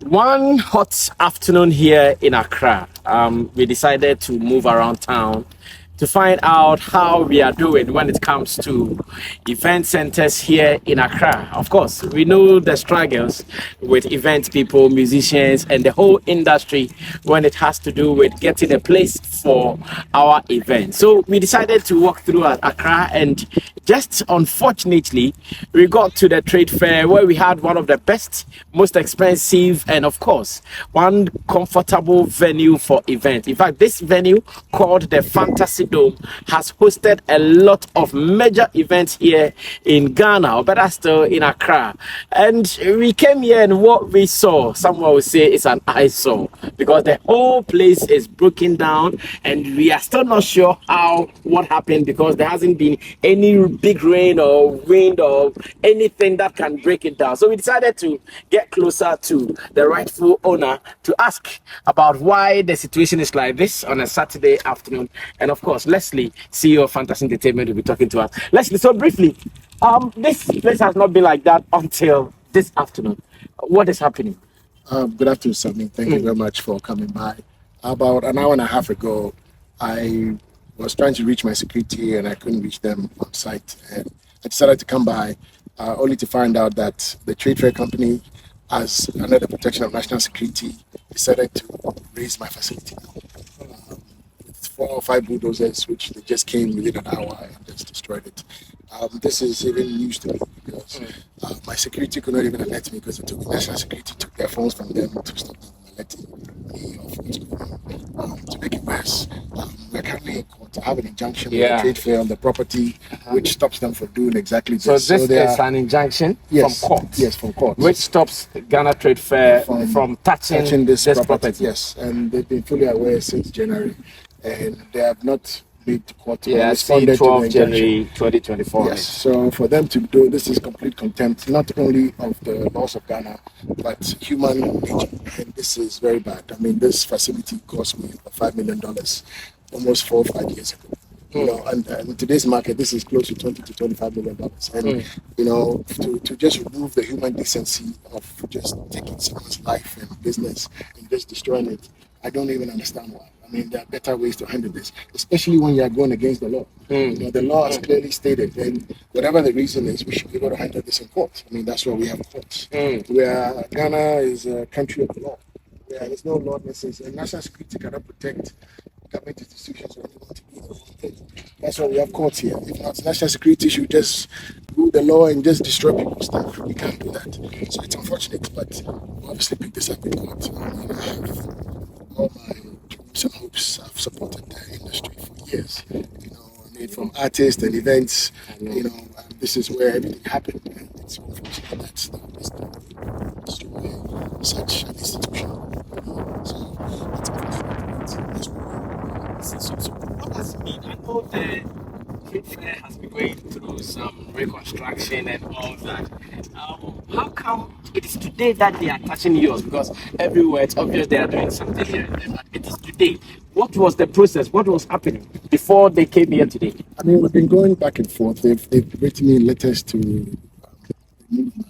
One hot afternoon here in Accra, we decided to move around town to find out how we are doing when it comes to event centers here in Accra. Of course, we know the struggles with event people, musicians, and the whole industry when it has to do with getting a place for our event. So we decided to walk through Accra, and just unfortunately, we got to the trade fair where we had one of the best, most expensive, and of course, one comfortable venue for events. In fact, this venue called the Fantasy Dome has hosted a lot of major events here in Ghana, or better still in Accra. And we came here, and what we saw, someone would say it's an eyesore because the whole place is broken down, and we are still not sure what happened because there hasn't been any big rain or wind or anything that can break it down. So we decided to get closer to the rightful owner to ask about why the situation is like this on a Saturday afternoon. And of course, Leslie, CEO of Fantasy Entertainment, will be talking to us. Leslie, so briefly, this place has not been like that until this afternoon. What is happening? Good afternoon, Sammy. Thank you very much for coming by. About an hour and a half ago, I was trying to reach my security and I couldn't reach them on site. And I decided to come by only to find out that the trade fair company, as under the protection of national security, decided to raise my facility. With 4 or 5 bulldozers, which they just came within an hour and just destroyed it. This is even news to me because my security could not even alert me because it took national security took their phones from them to stop them from alerting me of what's going on. To make it worse, we're currently in court. I have an injunction with the trade fair on the property, which stops them from doing exactly this. So this is an injunction from court? Yes, from court. Which stops Ghana Trade Fair from touching this property? Yes, and they've been fully aware since January, and they have not made to court. Yeah, responded 12 to January 2024. Yes, so for them to do this is complete contempt, not only of the laws of Ghana, but human nature. And this is very bad. I mean, this facility cost me $5 million almost 4 or 5 years ago. You know, and in today's market, this is close to $20 to $25 million. And you know, to just remove the human decency of just taking someone's life and business and just destroying it, I don't even understand why. I mean, there are better ways to handle this, especially when you are going against the law. You know, the law is clearly stated, and whatever the reason is, we should be able to handle this in court. I mean, that's why we have courts. Where Ghana is a country of the law, where there's no lawlessness, and national security cannot protect government institutions when they want to do the wrong thing. That's why we have courts here. If not, national security should just rule the law and just destroy people's stuff. We can't do that. So it's unfortunate, but we'll obviously pick this up in court. I have all my dreams and hopes. I've supported the industry for years. You know, I mean, from artists and events, you know, this is where everything happened. And it's unfortunate that the destroy such an institution. So it's So what has been, I know the trade fair has been going through some reconstruction and all that. How come it is today that they are touching yours? Because everywhere it's obvious they are doing something here and there, but it is today. What was the process? What was happening before they came here today? I mean, we've been going back and forth. They've written me letters to remove my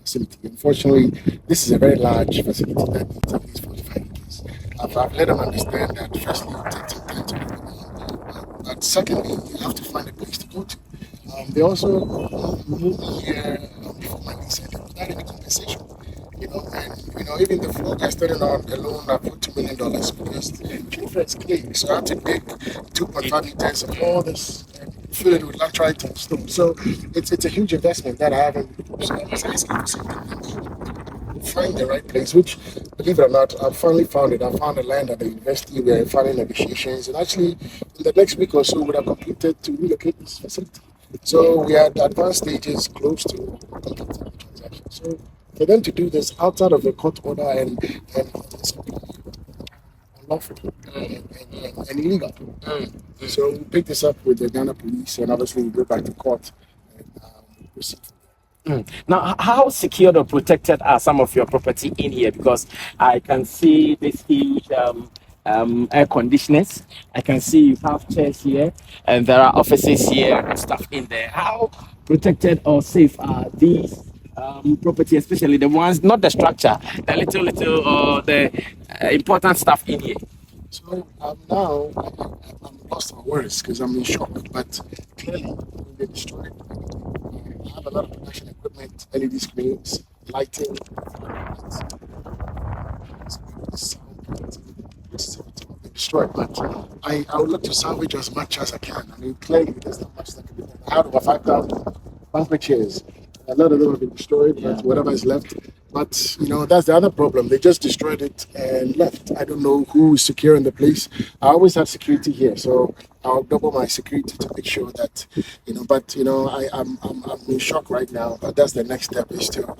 facility. Unfortunately, this is a very large facility that needs at least 45 acres. I've let them understand that firstly, it takes some time to move it on. But secondly, you have to find a place to go to. They also moved me here before my lease ended without any compensation. You know, and you know, even the floor guy started on a loan of $2 million because the trade fair is clay. So I had to dig 2.5 meters of all this and fill it with laterite and stone. So it's a huge investment that I haven't. So I was asking for something. Find the right place, which, believe it or not, I finally found it. I found a land at the university. We're in final negotiations, and actually, in the next week or so, we would have completed to relocate this facility. So we are at advanced stages, close to completing the transaction. So for them to do this outside of a court order and it's unlawful and illegal. So we pick this up with the Ghana police, and obviously we go back to court and proceed. Now, how secured or protected are some of your property in here? Because I can see this huge air conditioners. I can see you have chairs here, and there are offices here and stuff in there. How protected or safe are these property, especially the ones, not the structure, the little, the important stuff in here? So now I'm lost for words because I'm in shock. But clearly, when they destroyed, I have a lot of production equipment, LED screens, lighting, destroyed. But I would like to salvage as much as I can. I mean, clearly, there's not much that can be done. I had over 5,000 banquet chairs. A lot of them have been destroyed, but whatever is left. But that's the other problem. They just destroyed it and left. I don't know who is securing the place. I always have security here, so I'll double my security to make sure that But I'm in shock right now. But that's the next step is to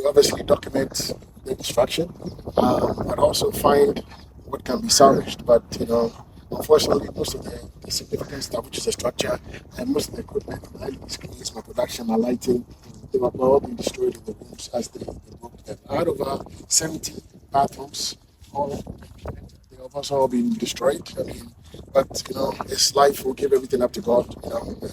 obviously document the destruction, but also find what can be salvaged. But unfortunately, most of the significant stuff, which is the structure and most of the equipment, my LED screens, my production, my lighting, they were all being destroyed in the rooms as they broke them. Out of 70 bathrooms, all they have also all been destroyed. I mean, but it's life. We'll give everything up to God. And we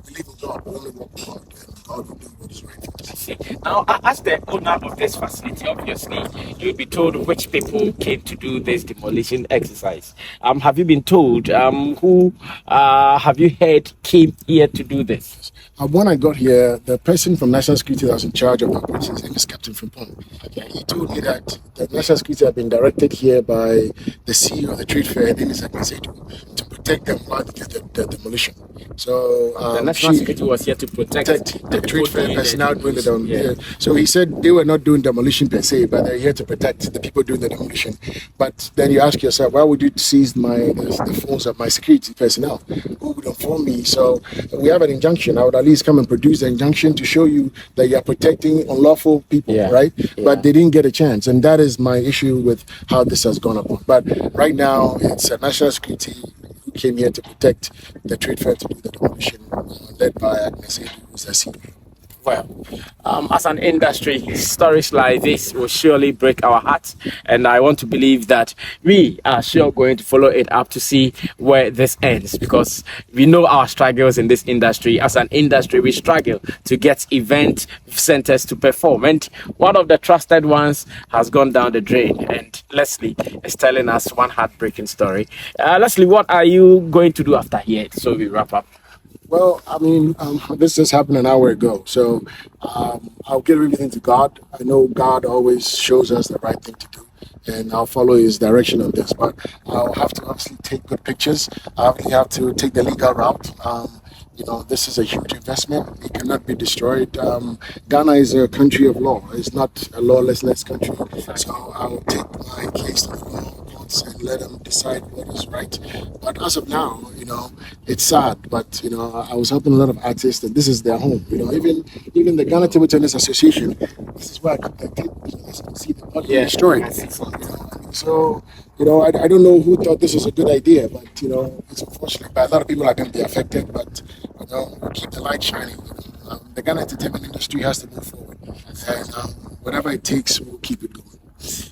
believe in God. We only walk with God, and God will do what is right for us. Now, as the owner of this facility, obviously, you'll be told which people came to do this demolition exercise. Have you been told who have you heard came here to do this? When I got here, the person from National Security that was in charge of operations, his name is Captain Frimpong. He told me that the National Security had been directed here by the CEO of the trade fair, name is to protect them while they did the demolition. So the National Security was here to protect the trade fair personnel doing the demolition. So he said they were not doing demolition per se, but they're here to protect the people doing the demolition. But then you ask yourself, why would you seize the phones of my security personnel? Who would inform me? So we have an injunction. I would at least come and produce the injunction to show you that you are protecting unlawful people, right? Yeah. But they didn't get a chance, and that is my issue with how this has gone up. But right now, it's a national security who came here to protect the trade fair to do the demolition, led by Agnes, who's the CEO. Well, as an industry, stories like this will surely break our hearts, and I want to believe that we are sure going to follow it up to see where this ends, because we know our struggles in this industry. As an industry, we struggle to get event centers to perform, and one of the trusted ones has gone down the drain, and Leslie is telling us one heartbreaking story. Leslie, what are you going to do after here so we wrap up? Well, I mean, this just happened an hour ago, so I'll give everything to God. I know God always shows us the right thing to do, and I'll follow His direction on this. But I'll have to obviously take good pictures. I have to take the legal route. This is a huge investment. It cannot be destroyed. Ghana is a country of law. It's not a lawlessness country. So I will take my case to the law courts and let them decide what is right. But as of now, it's sad. But I was helping a lot of artists, and this is their home. Even the Ghana Table Tennis Association. This is where I could see the body destroyed. So I don't know who thought this was a good idea, but it's unfortunate. But a lot of people are going to be affected. But we'll keep the light shining. The Ghana entertainment industry has to move forward, and whatever it takes, we'll keep it going.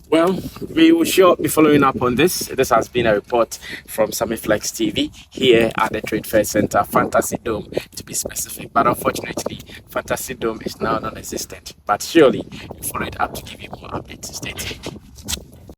Well, we will sure be following up on this. This has been a report from Sammy Flex TV here at the Trade Fair Center, Fantasy Dome to be specific. But unfortunately, Fantasy Dome is now non-existent. But surely, we follow it up to give you more updates. Stay tuned.